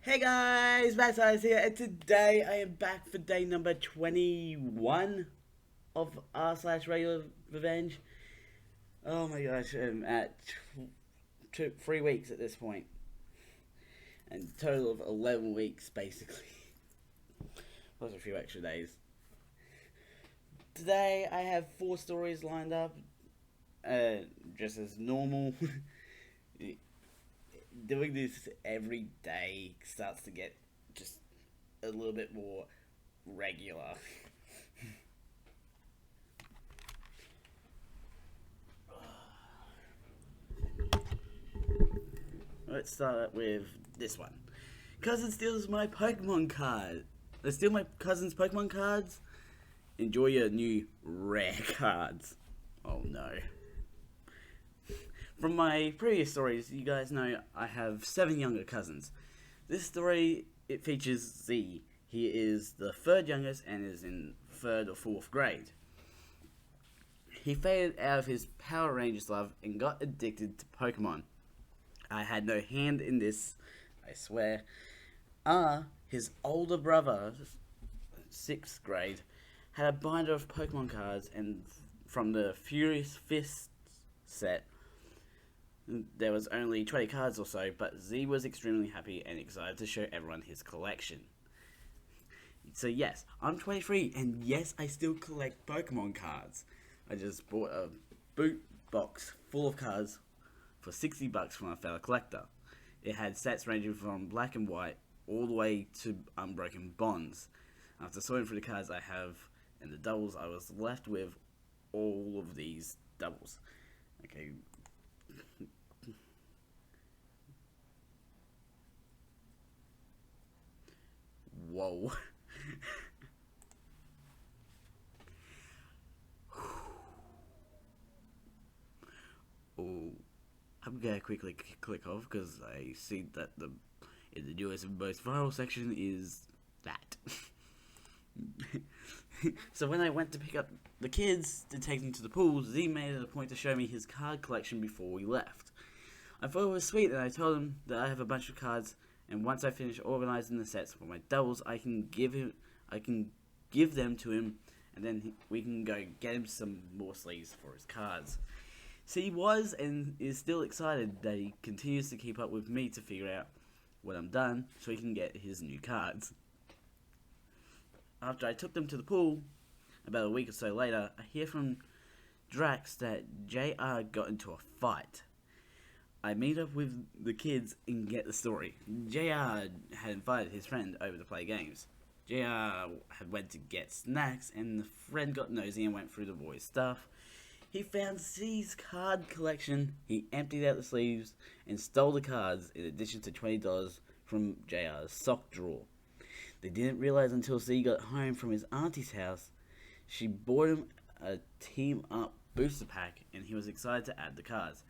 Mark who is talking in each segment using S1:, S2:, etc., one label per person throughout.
S1: Hey guys, Matt here, and today I am back for day number 21 of r slash regular revenge. Oh my gosh, I'm at 3 weeks at this point, and total of 11 weeks basically, plus a few extra days. Today I have 4 stories lined up, just as normal. Doing this every day starts to get just a little bit more regular. Let's start with this one. Cousin steals my Pokemon card. They steal my cousin's Pokemon cards. Enjoy your new rare cards. Oh no. From my previous stories, you guys know I have 7 younger cousins. This story, it features Z. He is the 3rd youngest and is in 3rd or 4th grade. He faded out of his Power Rangers love and got addicted to Pokemon. I had no hand in this, I swear. His older brother, 6th grade, had a binder of Pokemon cards, and from the Furious Fist set, there was only 20 cards or so, but Z was extremely happy and excited to show everyone his collection. So yes, I'm 23, and yes, I still collect Pokemon cards. I just bought a boot box full of cards for $60 from a fellow collector. It had sets ranging from black and white all the way to unbroken bonds. After sorting through the cards I have and the doubles, I was left with all of these doubles. Okay. Whoa. Oh, I'm gonna quickly click off because I see that in the newest and most viral section is that. So when I went to pick up the kids to take them to the pool, Z made it a point to show me his card collection before we left. I thought it was sweet, and I told him that I have a bunch of cards, and once I finish organizing the sets for my doubles, I can give them to him, and then we can go get him some more sleeves for his cards. So he was and is still excited that he continues to keep up with me to figure out when I'm done so he can get his new cards. After I took them to the pool, about a week or so later, I hear from Drax that JR got into a fight. I meet up with the kids and get the story. JR had invited his friend over to play games. JR had went to get snacks, and the friend got nosy and went through the boys' stuff. He found Z's card collection, he emptied out the sleeves, and stole the cards in addition to $20 from JR's sock drawer. They didn't realize until Z got home from his auntie's house. She bought him a team-up booster pack, and he was excited to add the cards.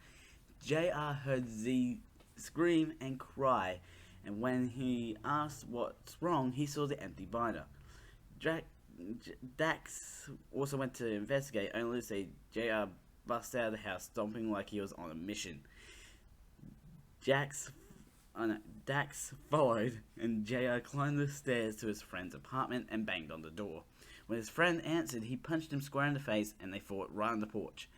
S1: JR heard Z scream and cry, and when he asked what's wrong, he saw the empty binder. Dax also went to investigate, only to see JR bust out of the house stomping like he was on a mission. Dax followed, and JR climbed the stairs to his friend's apartment and banged on the door. When his friend answered, he punched him square in the face, and they fought right on the porch.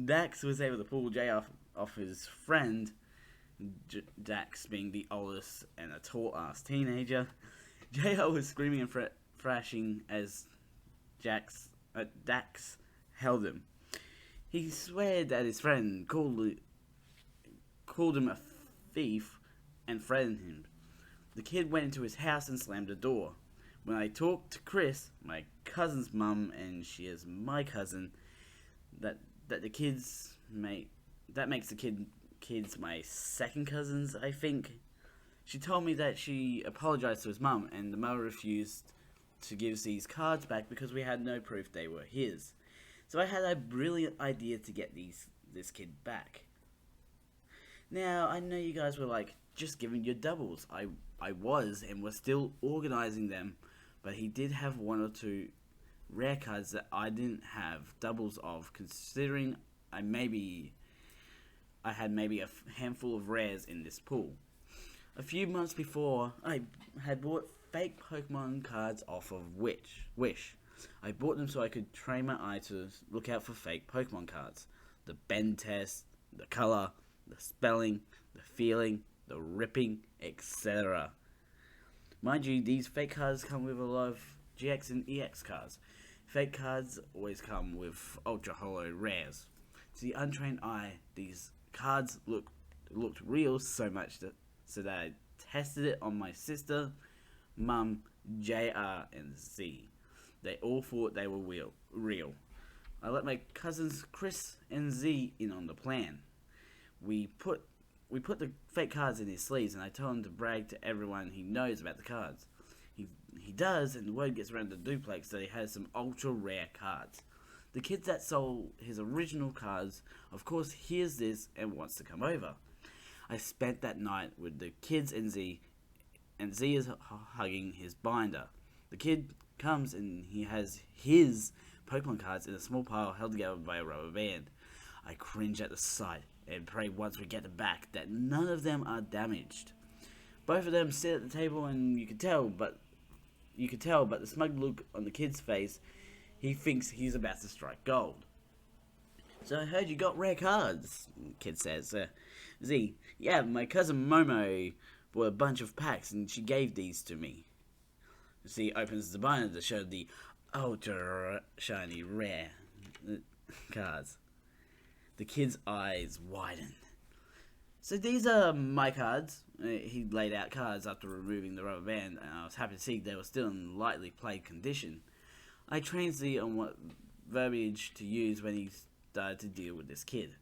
S1: Dax was able to pull JR off his friend, Dax being the oldest and a tall-ass teenager. JR was screaming and thrashing as Dax held him. He swore that his friend called him a thief and threatened him. The kid went into his house and slammed the door. When I talked to Chris, my cousin's mum, and she is my cousin, that makes the kids my second cousins, I think. She told me that she apologized to his mum, and the mother refused to give these cards back because we had no proof they were his. So I had a brilliant idea to get this kid back. Now, I know you guys were like, just giving your doubles. I was, and was still organizing them, but he did have 1 or 2 rare cards that I didn't have doubles of, considering I had maybe a handful of rares in this pool. A few months before, I had bought fake Pokemon cards off of Wish. I bought them so I could train my eye to look out for fake Pokemon cards. The bend test, the color, the spelling, the feeling, the ripping, etc. Mind you, these fake cards come with a lot of GX and EX cards. Fake cards always come with ultra holo rares. To the untrained eye, these cards looked real so much that I tested it on my sister, Mum, JR, and Z. They all thought they were real. I let my cousins Chris and Z in on the plan. We put the fake cards in his sleeves, and I told him to brag to everyone he knows about the cards. He does, and the word gets around the duplex that he has some ultra rare cards. The kid that sold his original cards, of course, hears this and wants to come over. I spent that night with the kids and Z is hugging his binder. The kid comes and he has his Pokemon cards in a small pile held together by a rubber band. I cringe at the sight and pray once we get them back that none of them are damaged. Both of them sit at the table and you could tell, but the smug look on the kid's face, he thinks he's about to strike gold. So I heard you got rare cards, kid says. Z, yeah, my cousin Momo bought a bunch of packs and she gave these to me. Z opens the binder to show the ultra shiny rare cards. The kid's eyes widen. So these are my cards. He laid out cards after removing the rubber band, and I was happy to see they were still in lightly played condition. I trained Z on what verbiage to use when he started to deal with this kid.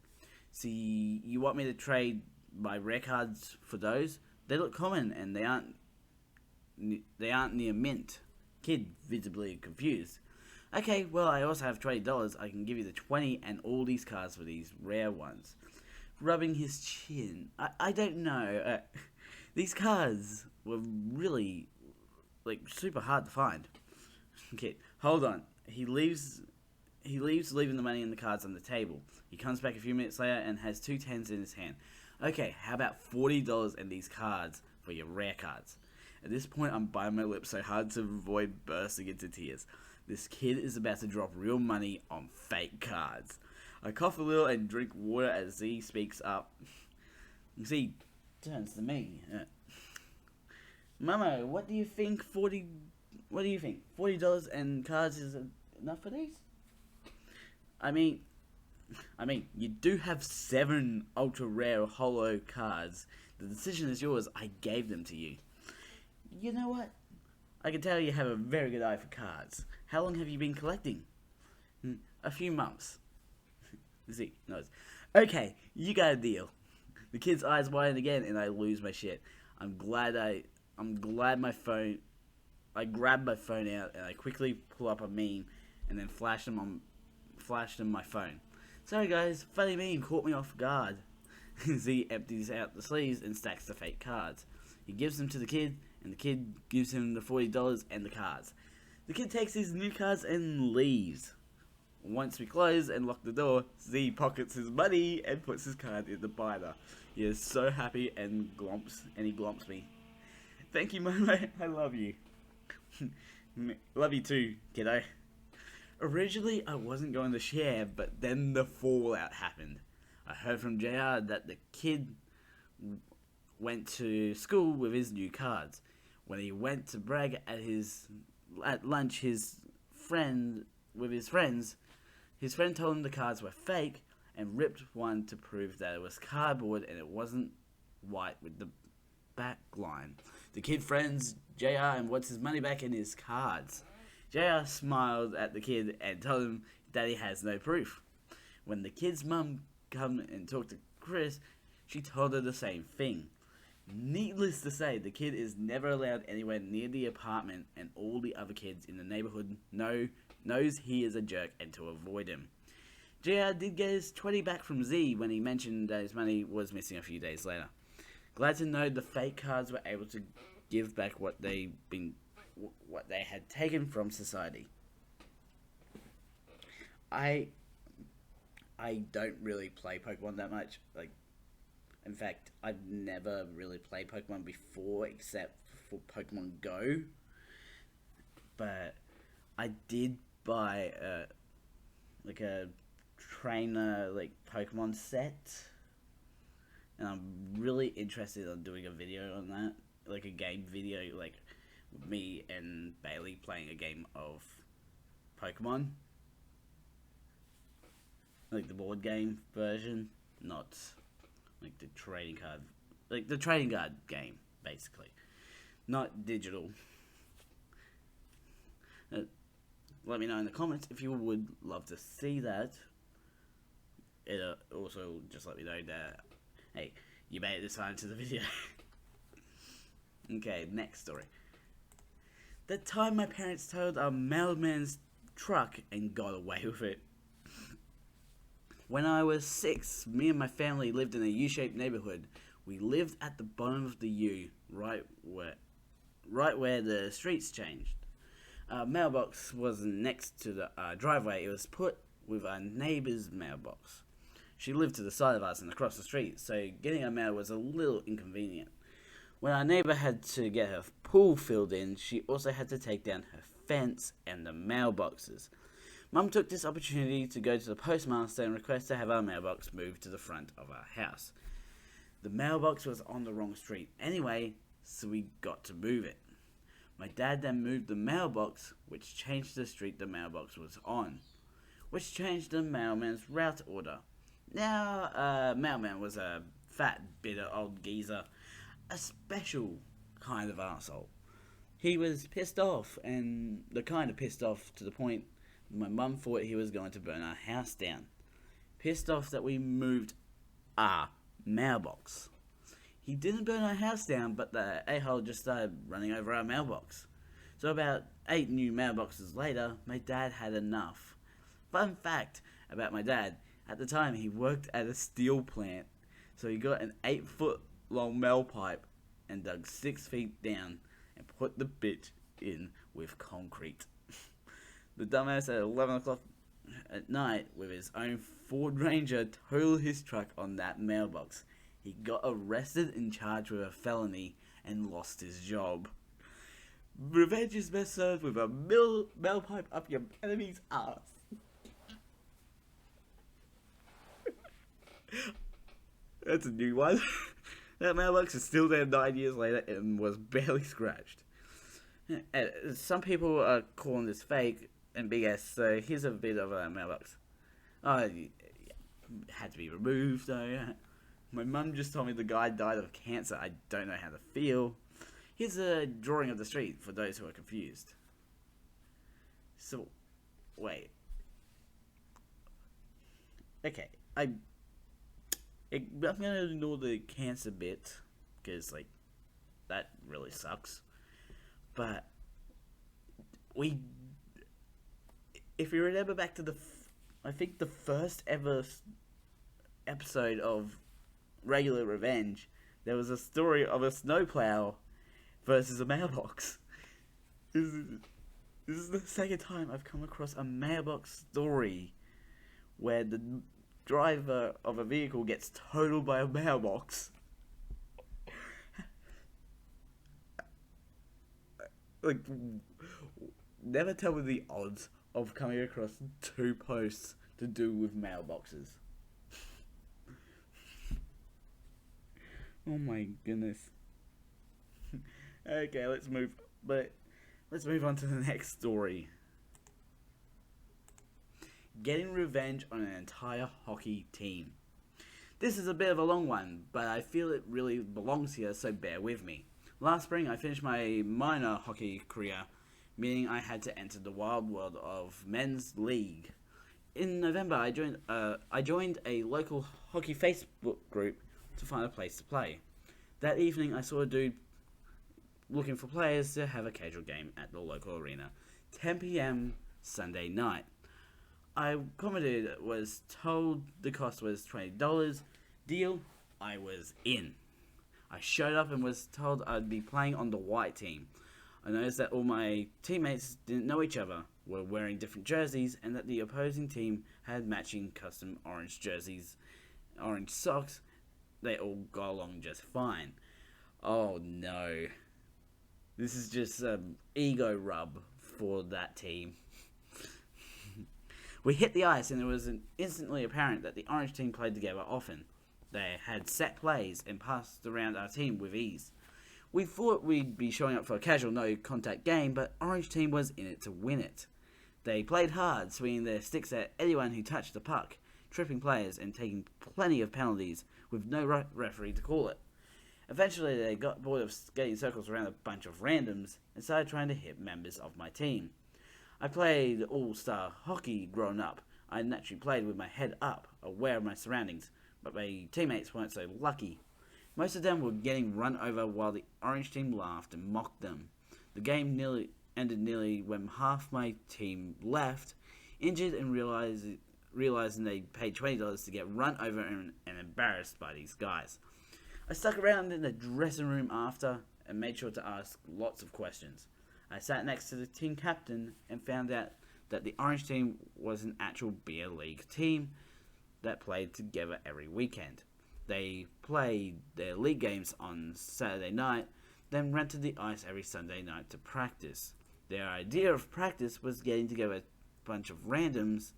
S1: See, you want me to trade my rare cards for those? They look common and they aren't near mint. Kid visibly confused. Okay, well, I also have $20. I can give you the 20 and all these cards for these rare ones. Rubbing his chin. I don't know. These cards were really, super hard to find. Okay, hold on. He leaves, leaving the money and the cards on the table. He comes back a few minutes later and has 2 tens in his hand. Okay, how about $40 and these cards for your rare cards? At this point, I'm biting my lips so hard to avoid bursting into tears. This kid is about to drop real money on fake cards. I cough a little and drink water as Z speaks up. Z turns to me. Mama, what do you think $40 and cards is enough for these? I mean, you do have 7 ultra rare holo cards. The decision is yours. I gave them to you. You know what? I can tell you have a very good eye for cards. How long have you been collecting? A few months. Z nods. Okay, you got a deal. The kid's eyes widen again, and I lose my shit. I grab my phone out, and I quickly pull up a meme, and then flash them my phone. Sorry guys, funny meme caught me off guard. Z empties out the sleeves and stacks the fake cards. He gives them to the kid, and the kid gives him the $40 and the cards. The kid takes his new cards and leaves. Once we close and lock the door, Z pockets his money and puts his card in the binder. He is so happy and he glomps me. Thank you, Momo. I love you. Love you too, kiddo. Originally, I wasn't going to share, but then the fallout happened. I heard from JR that the kid went to school with his new cards. When he went to brag at lunch, his friend told him the cards were fake and ripped one to prove that it was cardboard and it wasn't white with the back line. The kid friends JR and wants his money back in his cards. JR smiled at the kid and told him that he has no proof. When the kid's mum came and talked to Chris, she told her the same thing. Needless to say, the kid is never allowed anywhere near the apartment, and all the other kids in the neighborhood knows he is a jerk and to avoid him. JR did get his 20 back from Z when he mentioned that his money was missing a few days later. Glad to know the fake cards were able to give back what they had taken from society. I don't really play Pokemon that much. In fact, I've never really played Pokemon before except for Pokemon Go. But I did buy a trainer Pokemon set, and I'm really interested in doing a video on that, like a game video, like me and Bailey playing a game of Pokemon, like the board game version, not like the trading card game, basically, not digital. Let me know in the comments if you would love to see that. It also just let me know that, hey, you made it this far into the video. Okay, next story. The time my parents towed a mailman's truck and got away with it. When I was 6, me and my family lived in a U-shaped neighborhood. We lived at the bottom of the U, right where the streets changed. Our mailbox wasn't next to the driveway. It was put with our neighbor's mailbox. She lived to the side of us and across the street, so getting our mail was a little inconvenient. When our neighbor had to get her pool filled in, she also had to take down her fence and the mailboxes. Mum took this opportunity to go to the postmaster and request to have our mailbox moved to the front of our house. The mailbox was on the wrong street anyway, so we got to move it. My dad then moved the mailbox, which changed the street the mailbox was on, which changed the mailman's route order. Now, mailman was a fat, bitter old geezer, a special kind of arsehole. He was pissed off, and the kind of pissed off to the point my mum thought he was going to burn our house down. Pissed off that we moved our mailbox. He didn't burn our house down, but the a-hole just started running over our mailbox. So about 8 new mailboxes later, my dad had enough. Fun fact about my dad, at the time he worked at a steel plant, so he got an 8-foot long mail pipe and dug 6 feet down and put the bitch in with concrete. The dumbass at 11 o'clock at night with his own Ford Ranger totaled his truck on that mailbox. He got arrested and charged with a felony and lost his job. Revenge is best served with a mail pipe up your enemy's ass. That's a new one. That mailbox is still there 9 years later and was barely scratched. Some people are calling this fake and BS, so here's a bit of a mailbox. It had to be removed though. My mum just told me the guy died of cancer. I don't know how to feel. Here's a drawing of the street for those who are confused. So, wait. Okay, I'm gonna ignore the cancer bit, because, that really sucks. But, if you remember back to I think the first ever episode of RegularRevenge, there was a story of a snowplow versus a mailbox. This is the second time I've come across a mailbox story where the driver of a vehicle gets totaled by a mailbox. Never tell me the odds of coming across 2 posts to do with mailboxes. Oh my goodness. Okay, let's move on to the next story. Getting revenge on an entire hockey team. This is a bit of a long one, but I feel it really belongs here, so bear with me. Last spring, I finished my minor hockey career, meaning I had to enter the wild world of men's league. In November, I joined a local hockey Facebook group to find a place to play. That evening, I saw a dude looking for players to have a casual game at the local arena. 10 p.m. Sunday night. I commented, was told the cost was $20. Deal, I was in. I showed up and was told I'd be playing on the white team. I noticed that all my teammates didn't know each other, were wearing different jerseys, and that the opposing team had matching custom orange jerseys, orange socks, they all got along just fine. Oh no. This is just an ego rub for that team. We hit the ice and it was instantly apparent that the orange team played together often. They had set plays and passed around our team with ease. We thought we'd be showing up for a casual no-contact game, but orange team was in it to win it. They played hard, swinging their sticks at anyone who touched the puck, tripping players and taking plenty of penalties with no referee to call it. Eventually they got bored of skating circles around a bunch of randoms and started trying to hit members of my team. I played all-star hockey growing up. I naturally played with my head up, aware of my surroundings, but my teammates weren't so lucky. Most of them were getting run over while the orange team laughed and mocked them. The game ended when half my team left, injured and realizing they paid $20 to get run over and embarrassed by these guys. I stuck around in the dressing room after and made sure to ask lots of questions. I sat next to the team captain and found out that the orange team was an actual beer league team that played together every weekend. They played their league games on Saturday night, then rented the ice every Sunday night to practice. Their idea of practice was getting together a bunch of randoms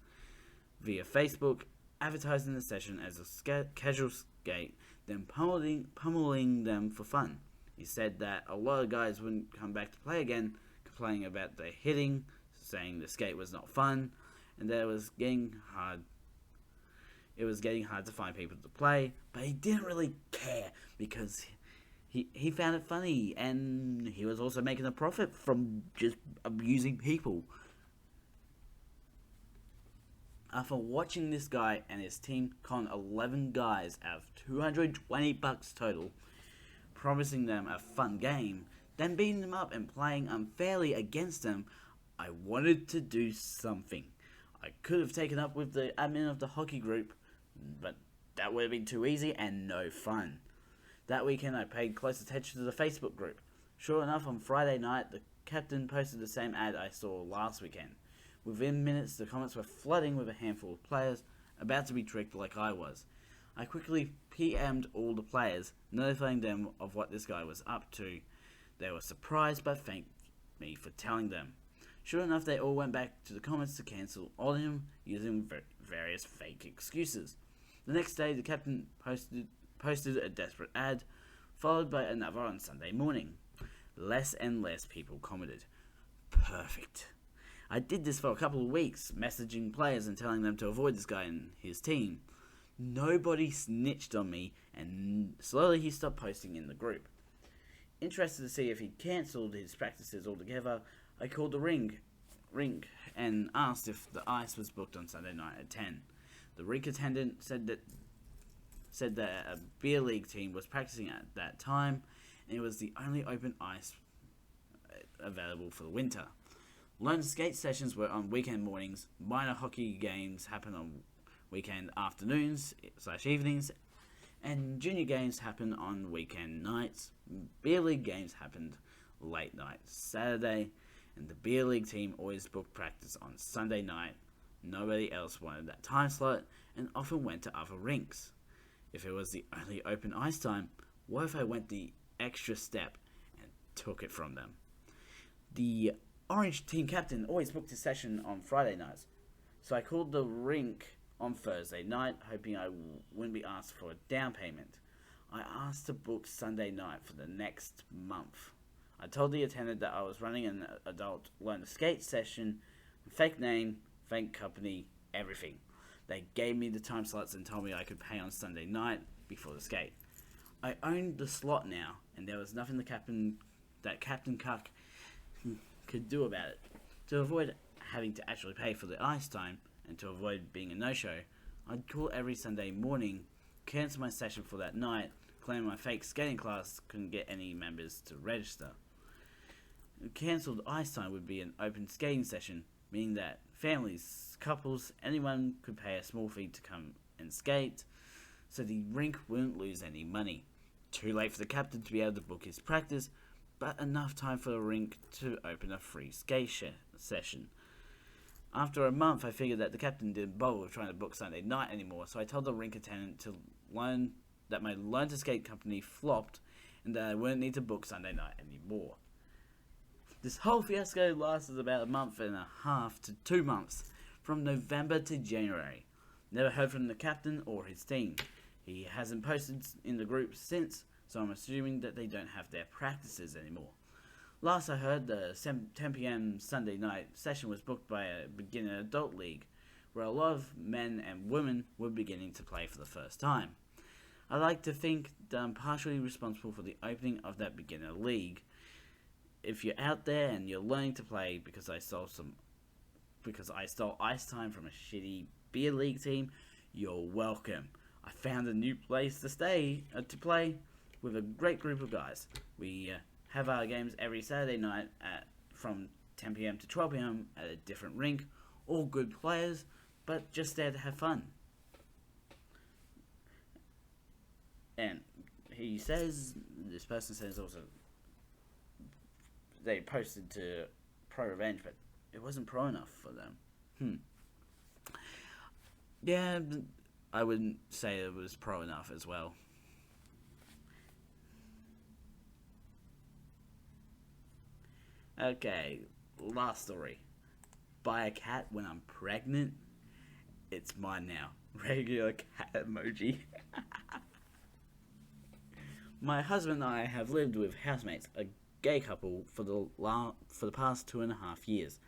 S1: via Facebook, advertising the session as a casual skate, then pummeling them for fun. He said that a lot of guys wouldn't come back to play again, complaining about their hitting, saying the skate was not fun, and that it was getting hard to find people to play, but he didn't really care because he found it funny, and he was also making a profit from just abusing people. After watching this guy and his team con 11 guys out of $220 total, promising them a fun game, then beating them up and playing unfairly against them, I wanted to do something. I could have taken up with the admin of the hockey group, but that would have been too easy and no fun. That weekend I paid close attention to the Facebook group. Sure enough, on Friday night, the captain posted the same ad I saw last weekend. Within minutes, the comments were flooding with a handful of players about to be tricked like I was. I quickly PM'd all the players, notifying them of what this guy was up to. They were surprised but thanked me for telling them. Sure enough, they all went back to the comments to cancel on him using various fake excuses. The next day, the captain posted a desperate ad, followed by another on Sunday morning. Less and less people commented. Perfect. I did this for a couple of weeks, messaging players and telling them to avoid this guy and his team. Nobody snitched on me, and slowly he stopped posting in the group. Interested to see if he'd cancelled his practices altogether, I called the rink and asked if the ice was booked on Sunday night at 10. The rink attendant said that a beer league team was practicing at that time, and it was the only open ice available for the winter. Learn skate sessions were on weekend mornings, minor hockey games happen on weekend afternoons/evenings, and junior games happen on weekend nights. Beer league games happened late night Saturday, and the beer league team always booked practice on Sunday night. Nobody else wanted that time slot and often went to other rinks. If it was the only open ice time, what if I went the extra step and took it from them? The orange team captain always booked his session on Friday nights, so I called the rink on Thursday night, hoping I wouldn't be asked for a down payment. I asked to book Sunday night for the next month. I told the attendant that I was running an adult learn to skate session, fake name, fake company, everything. They gave me the time slots and told me I could pay on Sunday night before the skate. I owned the slot now, and there was nothing Captain Cuck could do about it. To avoid having to actually pay for the ice time, and to avoid being a no-show, I'd call every Sunday morning, cancel my session for that night, claim my fake skating class couldn't get any members to register. Cancelled ice time would be an open skating session, meaning that families, couples, anyone could pay a small fee to come and skate, so the rink wouldn't lose any money. Too late for the captain to be able to book his practice, but enough time for the rink to open a free skate session. After a month, I figured that the captain didn't bother with trying to book Sunday night anymore, so I told the rink attendant to loan that my Learn to Skate company flopped and that I wouldn't need to book Sunday night anymore. This whole fiasco lasted about a month and a half to 2 months, from November to January. Never heard from the captain or his team. He hasn't posted in the group since, so I'm assuming that they don't have their practices anymore. Last I heard, the 10 p.m. Sunday night session was booked by a beginner adult league, where a lot of men and women were beginning to play for the first time. I like to think that I'm partially responsible for the opening of that beginner league. If you're out there and you're learning to play because I stole ice time from a shitty beer league team, you're welcome. I found a new place to to play with a great group of guys. We have our games every Saturday night from 10 p.m. to 12 p.m. at a different rink. All good players, but just there to have fun. And this person says also, they posted to RegularRevenge, but it wasn't pro enough for them. Yeah, I wouldn't say it was pro enough as well. Okay, last story. Buy a cat when I'm pregnant? It's mine now. Regular cat emoji. My husband and I have lived with housemates, a gay couple, for the past 2.5 years.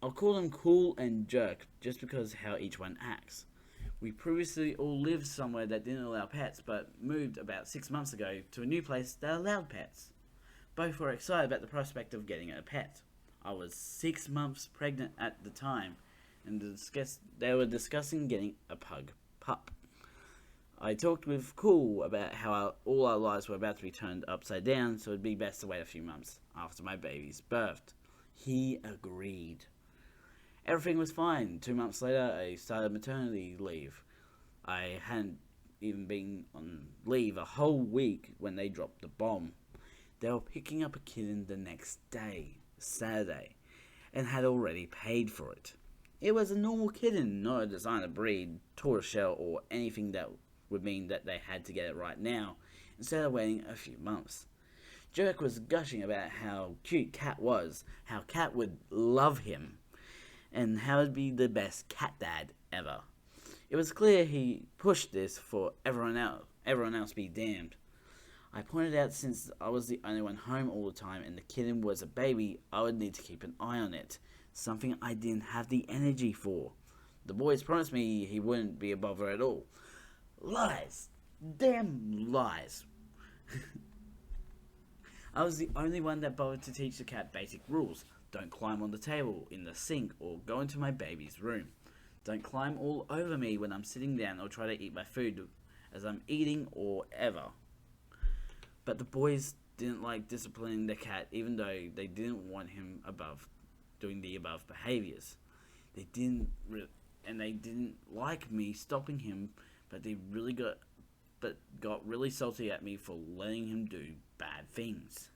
S1: I'll call them Cool and Jerk just because how each one acts. We previously all lived somewhere that didn't allow pets, but moved about 6 months ago to a new place that allowed pets. Both were excited about the prospect of getting a pet. I was 6 months pregnant at the time, and they were discussing getting a pup. I talked with Cool about how all our lives were about to be turned upside down, so it'd be best to wait a few months after my baby's birth. He agreed. Everything was fine. 2 months later, I started maternity leave. I hadn't even been on leave a whole week when they dropped the bomb. They were picking up a kitten the next day, Saturday, and had already paid for it. It was a normal kitten, not a designer breed, tortoiseshell, or anything that would mean that they had to get it right now, instead of waiting a few months. Jerk was gushing about how cute Cat was, how Cat would love him, and how it'd be the best cat dad ever. It was clear he pushed this for everyone else be damned. I pointed out since I was the only one home all the time and the kitten was a baby, I would need to keep an eye on it, something I didn't have the energy for. The boys promised me he wouldn't be a bother at all. Lies! Damn lies! I was the only one that bothered to teach the cat basic rules. Don't climb on the table, in the sink, or go into my baby's room. Don't climb all over me when I'm sitting down or try to eat my food as I'm eating or ever. But the boys didn't like disciplining the cat, even though they didn't want him doing the above behaviors. They didn't like me stopping him, but they got really salty at me for letting him do bad things.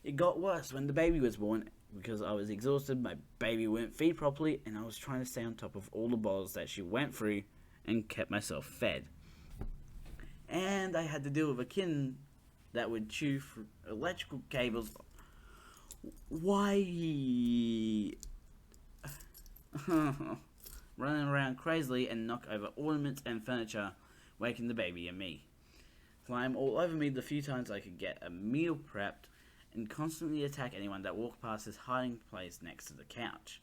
S1: It got worse when the baby was born because I was exhausted, my baby wouldn't feed properly, and I was trying to stay on top of all the bottles that she went through and kept myself fed. And I had to deal with a kitten that would chew through electrical cables. Why? Running around crazily and knock over ornaments and furniture, waking the baby and me. Climb all over me the few times I could get a meal prepped, and constantly attack anyone that walked past his hiding place next to the couch.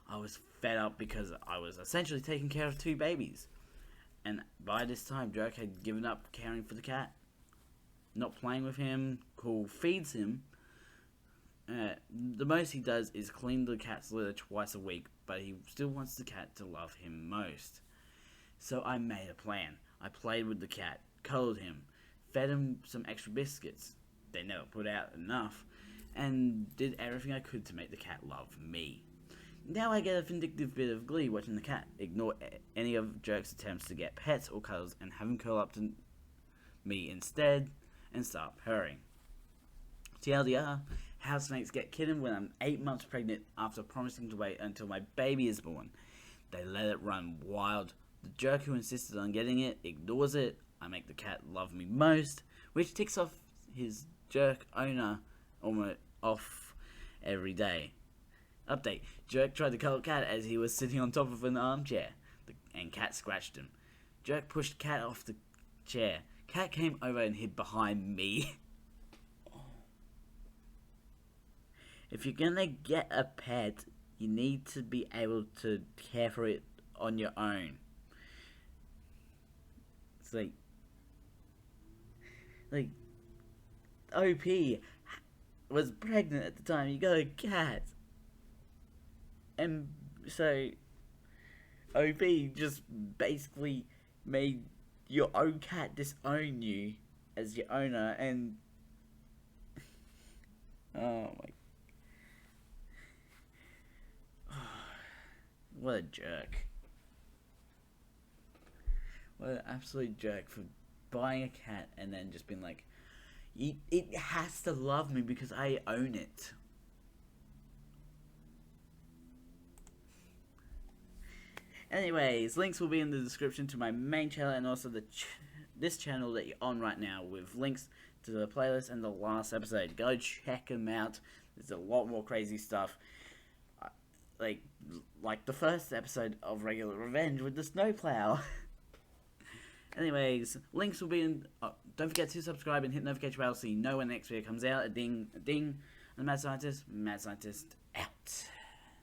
S1: I was fed up because I was essentially taking care of 2 babies. And by this time, Jerk had given up caring for the cat. Not playing with him, Cool feeds him. The most he does is clean the cat's litter twice a week, but he still wants the cat to love him most. So I made a plan. I played with the cat, cuddled him, fed him some extra biscuits. They never put out enough, and did everything I could to make the cat love me. Now I get a vindictive bit of glee watching the cat ignore any of Jerk's attempts to get pets or cuddles and have him curl up to me instead and start purring. TLDR, housemates get kitten when I'm 8 months pregnant after promising to wait until my baby is born. They let it run wild, The jerk who insisted on getting it ignores it. I make the cat love me most, which ticks off his jerk owner almost off every day. Update. Jerk tried to cuddle Cat as he was sitting on top of an armchair, and Cat scratched him. Jerk pushed Cat off the chair. Cat came over and hid behind me. If you're gonna get a pet, you need to be able to care for it on your own. It's like OP was pregnant at the time. You got a cat, and so OP just basically made your own cat disown you as your owner, and oh my. What a jerk. What an absolute jerk for buying a cat and then just being like, it has to love me because I own it. Anyways, links will be in the description to my main channel and also this channel that you're on right now, with links to the playlist and the last episode. Go check them out. There's a lot more crazy stuff. Like the first episode of RegularRevenge with the snowplow. Anyways, links will be in. Don't forget to subscribe and hit the notification bell so you know when the next video comes out. A ding, a ding. I'm the Mad Scientist. Mad Scientist out.